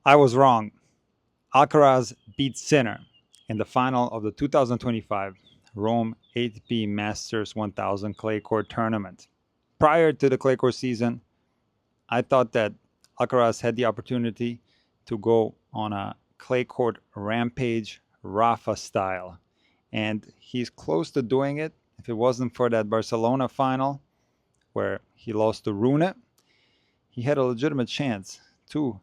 I was wrong. Alcaraz beat Sinner in the final of the 2025 Rome ATP Masters 1000 clay court tournament. Prior to the clay court season, I thought that Alcaraz had the opportunity to go on a clay court rampage Rafa style, and he's close to doing it. If it wasn't for that Barcelona final where he lost to Rune, he had a legitimate chance to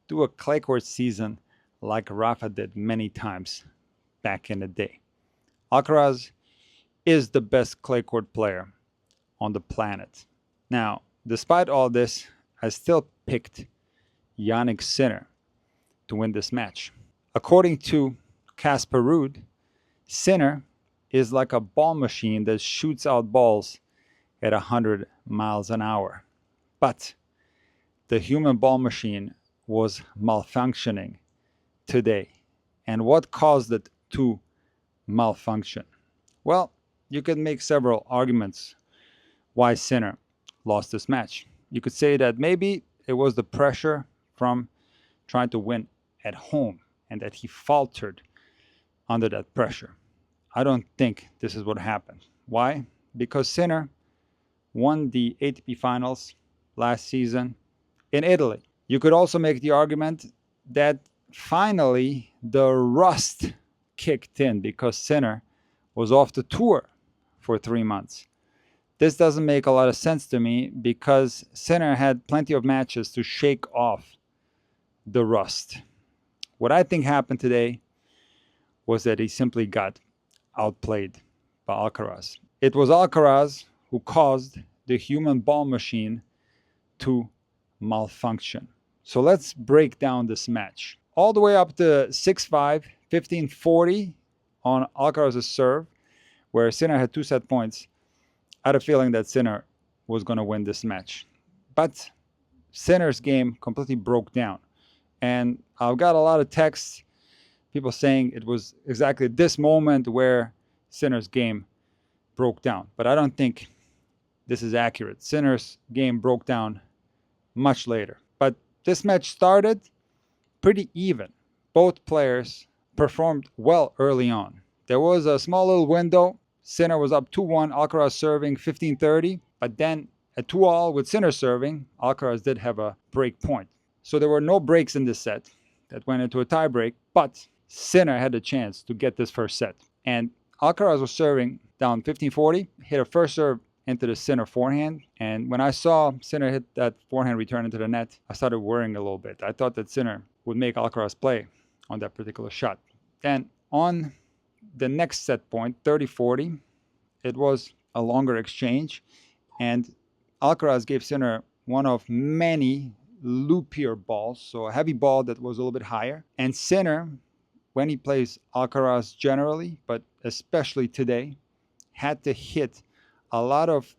do a clay court season like Rafa did many times back in the day. Alcaraz is the best clay court player on the planet. Now, despite all this, I still picked Yannick Sinner to win this match. According to Casper Ruud, Sinner is like a ball machine that shoots out balls at 100 miles an hour. But the human ball machine was malfunctioning today. And what caused it to malfunction? Well, you could make several arguments why Sinner lost this match. You could say that maybe it was the pressure from trying to win at home and that he faltered under that pressure. I don't think this is what happened. Why? Because Sinner won the ATP finals last season in Italy. You could also make the argument that finally the rust kicked in because Sinner was off the tour for 3 months. This doesn't make a lot of sense to me because Sinner had plenty of matches to shake off the rust. What I think happened today was that he simply got outplayed by Alcaraz. It was Alcaraz who caused the human ball machine to malfunction. So let's break down this match. All the way up to 6-5, 15-40 on Alcaraz's serve, where Sinner had 2 set points. I had a feeling that Sinner was going to win this match. But Sinner's game completely broke down. And I've got a lot of texts, people saying it was exactly this moment where Sinner's game broke down. But I don't think this is accurate. Sinner's game broke down much later. But this match started pretty even. Both players performed well early on. There was a small little window. Sinner was up 2-1, Alcaraz serving 15-30. But then at 2-all with Sinner serving, Alcaraz did have a break point. So there were no breaks in this set that went into a tie break, but Sinner had a chance to get this first set. And Alcaraz was serving down 15-40, hit a first serve into the Sinner forehand. And when I saw Sinner hit that forehand return into the net, I started worrying a little bit. I thought that Sinner would make Alcaraz play on that particular shot. Then on the next set point, 30-40, it was a longer exchange. And Alcaraz gave Sinner one of many loopier balls, so a heavy ball that was a little bit higher. And Sinner, when he plays Alcaraz generally, but especially today, had to hit a lot of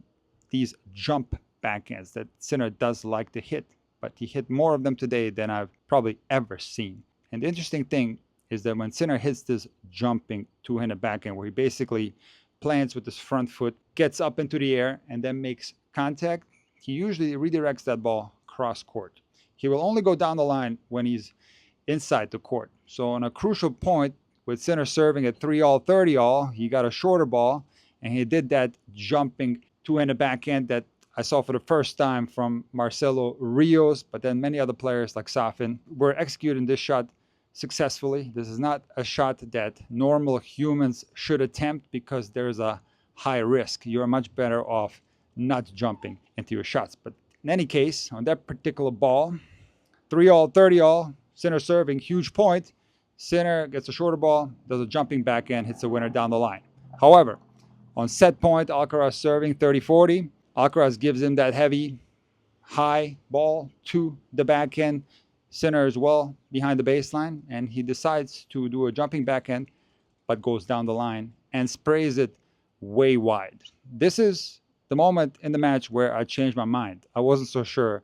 these jump backhands that Sinner does like to hit, but he hit more of them today than I've probably ever seen. And the interesting thing is that when Sinner hits this jumping two-handed backhand, where he basically plants with his front foot, gets up into the air, and then makes contact, he usually redirects that ball cross court. He will only go down the line when he's inside the court. So on a crucial point, with Sinner serving at 3-all, 30-all, he got a shorter ball, and he did that jumping two-handed backhand that I saw for the first time from Marcelo Rios, but then many other players like Safin were executing this shot successfully. This is not a shot that normal humans should attempt because there's a high risk. You're much better off not jumping into your shots. But in any case, on that particular ball, 3-all, 30-all, Sinner serving, huge point. Sinner gets a shorter ball, does a jumping backhand, hits the winner down the line. However, on set point, Alcaraz serving 30-40. Alcaraz gives him that heavy, high ball to the backhand. Sinner is well behind the baseline, and he decides to do a jumping backhand, but goes down the line and sprays it way wide. This is the moment in the match where I changed my mind. I wasn't so sure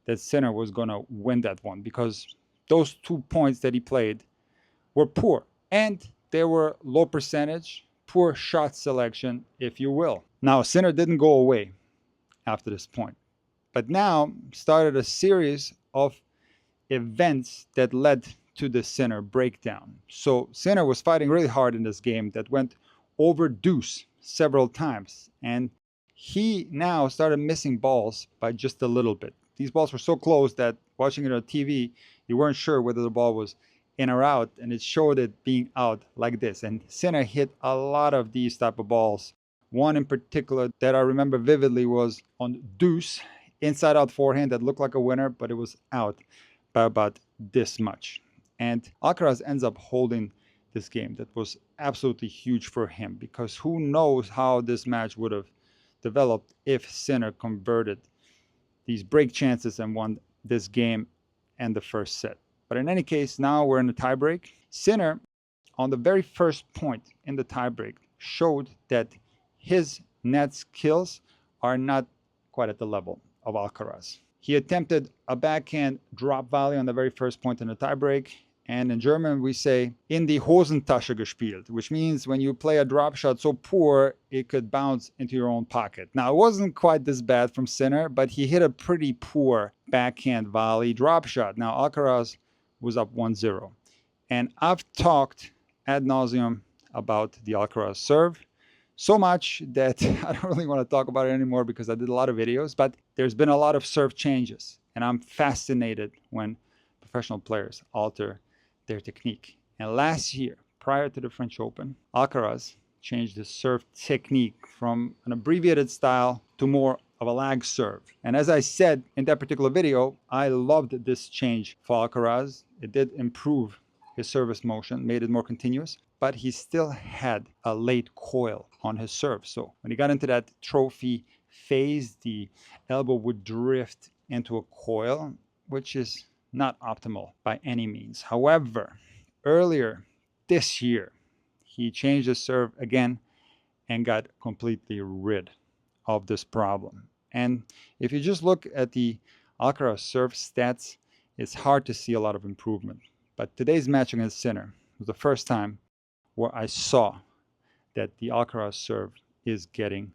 that Sinner was going to win that one because those 2 points that he played were poor. And they were low percentage, poor shot selection, if you will. Now, Sinner didn't go away after this point, but now started a series of events that led to the Sinner breakdown. So Sinner was fighting really hard in this game that went over deuce several times, and he now started missing balls by just a little bit. These balls were so close that watching it on TV, you weren't sure whether the ball was in or out, and it showed it being out like this. And Sinner hit a lot of these type of balls. One in particular that I remember vividly was on deuce, inside out forehand that looked like a winner, but it was out by about this much. And Alcaraz ends up holding this game. That was absolutely huge for him, because who knows how this match would have developed if Sinner converted these break chances and won this game and the first set. But in any case, now we're in the tiebreak. Sinner, on the very first point in the tiebreak, showed that his net skills are not quite at the level of Alcaraz. He attempted a backhand drop volley on the very first point in the tiebreak. And in German, we say, in die Hosentasche gespielt, which means when you play a drop shot so poor, it could bounce into your own pocket. Now, it wasn't quite this bad from Sinner, but he hit a pretty poor backhand volley drop shot. Now, Alcaraz was up 1-0. And I've talked ad nauseum about the Alcaraz serve, so much that I don't really want to talk about it anymore because I did a lot of videos, but there's been a lot of serve changes. And I'm fascinated when professional players alter their technique. And last year, prior to the French Open, Alcaraz changed his serve technique from an abbreviated style to more of a lag serve. And as I said in that particular video, I loved this change for Alcaraz. It did improve his service motion, made it more continuous, but he still had a late coil on his serve. So when he got into that trophy phase, the elbow would drift into a coil, which is not optimal by any means. However, earlier this year, he changed his serve again and got completely rid of this problem. And if you just look at the Alcaraz serve stats, it's hard to see a lot of improvement. But today's match against Sinner was the first time where I saw that the Alcaraz serve is getting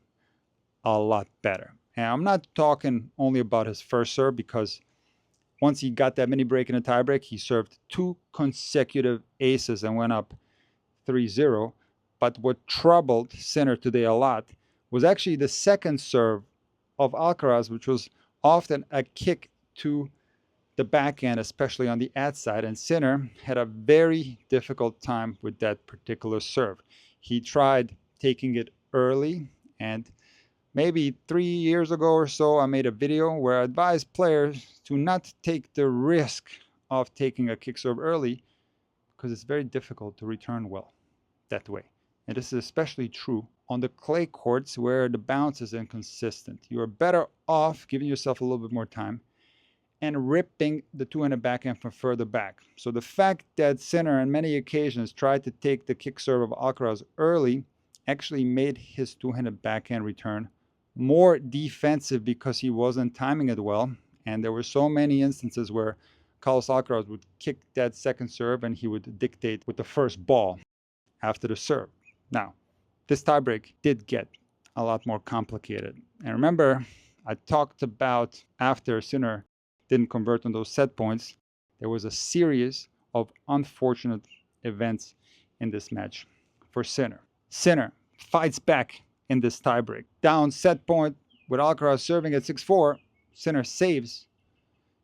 a lot better. And I'm not talking only about his first serve, because once he got that mini break in a tiebreak, he served 2 consecutive aces and went up 3-0. But what troubled Sinner today a lot was actually the second serve of Alcaraz, which was often a kick to the backhand, especially on the ad side. And Sinner had a very difficult time with that particular serve. He tried taking it early, and maybe 3 years ago or so, I made a video where I advised players to not take the risk of taking a kick serve early, because it's very difficult to return well that way. And this is especially true on the clay courts where the bounce is inconsistent. You are better off giving yourself a little bit more time and ripping the two-handed backhand from further back. So the fact that Sinner on many occasions tried to take the kick serve of Alcaraz early actually made his two-handed backhand return more defensive, because he wasn't timing it well. And there were so many instances where Carlos Alcaraz would kick that second serve and he would dictate with the first ball after the serve. Now, this tiebreak did get a lot more complicated. And remember, I talked about after Sinner didn't convert on those set points, there was a series of unfortunate events in this match for Sinner. Sinner fights back in this tiebreak. Down set point with Alcaraz serving at 6-4, Sinner saves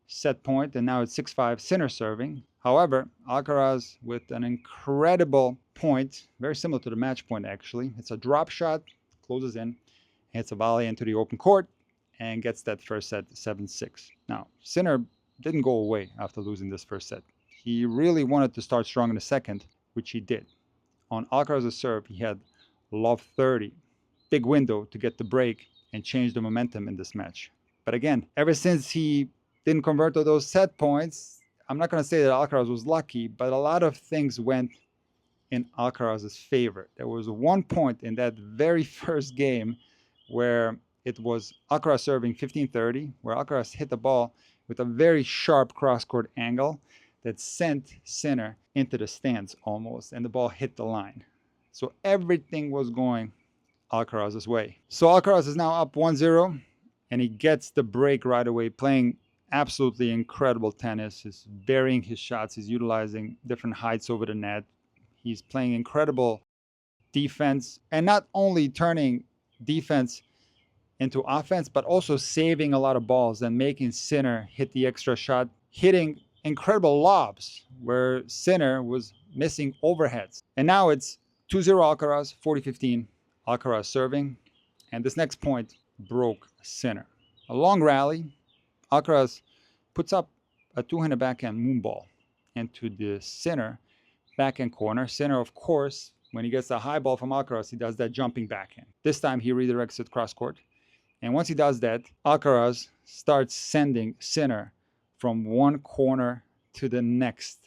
set point, and now it's 6-5, Sinner serving. However, Alcaraz with an incredible point, very similar to the match point actually. It's a drop shot, closes in, hits a volley into the open court, and gets that first set 7-6. Now, Sinner didn't go away after losing this first set. He really wanted to start strong in the second, which he did. On Alcaraz's serve, he had love 30. Big window to get the break and change the momentum in this match. But again, ever since he didn't convert to those set points, I'm not going to say that Alcaraz was lucky, but a lot of things went in Alcaraz's favor. There was one point in that very first game where it was Alcaraz serving 15-30, where Alcaraz hit the ball with a very sharp cross-court angle that sent Sinner into the stands almost, and the ball hit the line. So everything was going Alcaraz's way. So Alcaraz is now up 1-0, and he gets the break right away, playing absolutely incredible tennis. He's varying his shots. He's utilizing different heights over the net. He's playing incredible defense, and not only turning defense into offense, but also saving a lot of balls and making Sinner hit the extra shot, hitting incredible lobs where Sinner was missing overheads. And now it's 2-0 Alcaraz, 40-15 Alcaraz serving. And this next point broke Sinner. A long rally, Alcaraz puts up a two-handed backhand moonball into the Sinner backhand corner. Sinner, of course, when he gets the high ball from Alcaraz, he does that jumping backhand. This time he redirects it cross court. And once he does that, Alcaraz starts sending Sinner from one corner to the next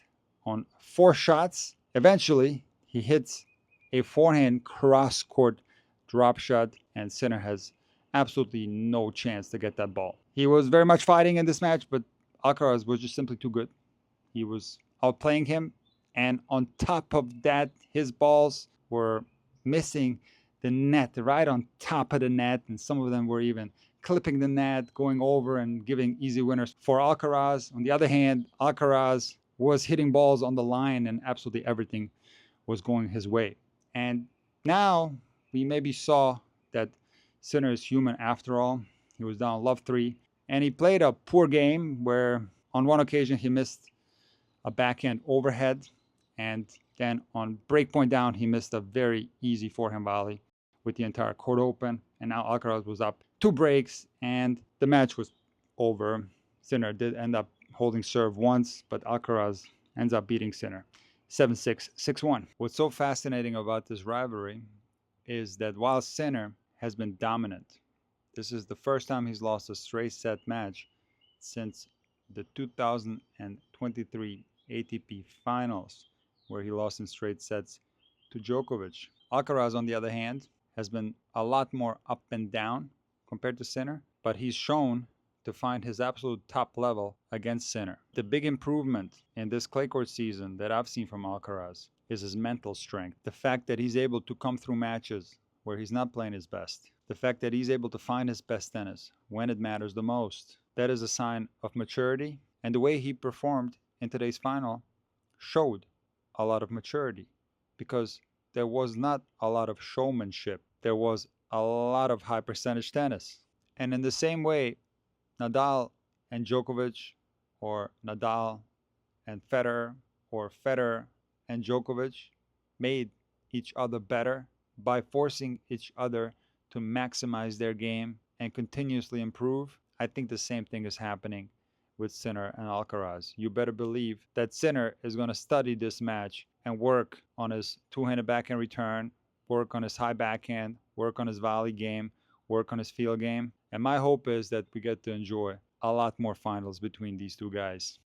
on 4 shots. Eventually, he hits a forehand cross-court drop shot, and Sinner has absolutely no chance to get that ball. He was very much fighting in this match, but Alcaraz was just simply too good. He was outplaying him, and on top of that, his balls were missing the net, right on top of the net, and some of them were even clipping the net, going over and giving easy winners for Alcaraz. On the other hand, Alcaraz was hitting balls on the line, and absolutely everything was going his way. And now we maybe saw that Sinner is human after all. He was down love 3, and he played a poor game where on one occasion he missed a backhand overhead, and then on breakpoint down he missed a very easy forehand volley with the entire court open. And now Alcaraz was up 2 breaks, and the match was over. Sinner did end up holding serve once, but Alcaraz ends up beating Sinner 7-6, 6-1. What's so fascinating about this rivalry is that while Sinner has been dominant, this is the first time he's lost a straight set match since the 2023 ATP Finals, where he lost in straight sets to Djokovic. Alcaraz, on the other hand, has been a lot more up and down compared to Sinner, but he's shown to find his absolute top level against Sinner. The big improvement in this clay court season that I've seen from Alcaraz is his mental strength. The fact that he's able to come through matches where he's not playing his best. The fact that he's able to find his best tennis when it matters the most. That is a sign of maturity, and the way he performed in today's final showed a lot of maturity, because there was not a lot of showmanship. There was a lot of high percentage tennis. And in the same way, Nadal and Djokovic, or Nadal and Federer, or Federer and Djokovic made each other better by forcing each other to maximize their game and continuously improve. I think the same thing is happening with Sinner and Alcaraz. You better believe that Sinner is going to study this match and work on his two-handed backhand return, work on his high backhand, work on his volley game, work on his field game. And my hope is that we get to enjoy a lot more finals between these two guys.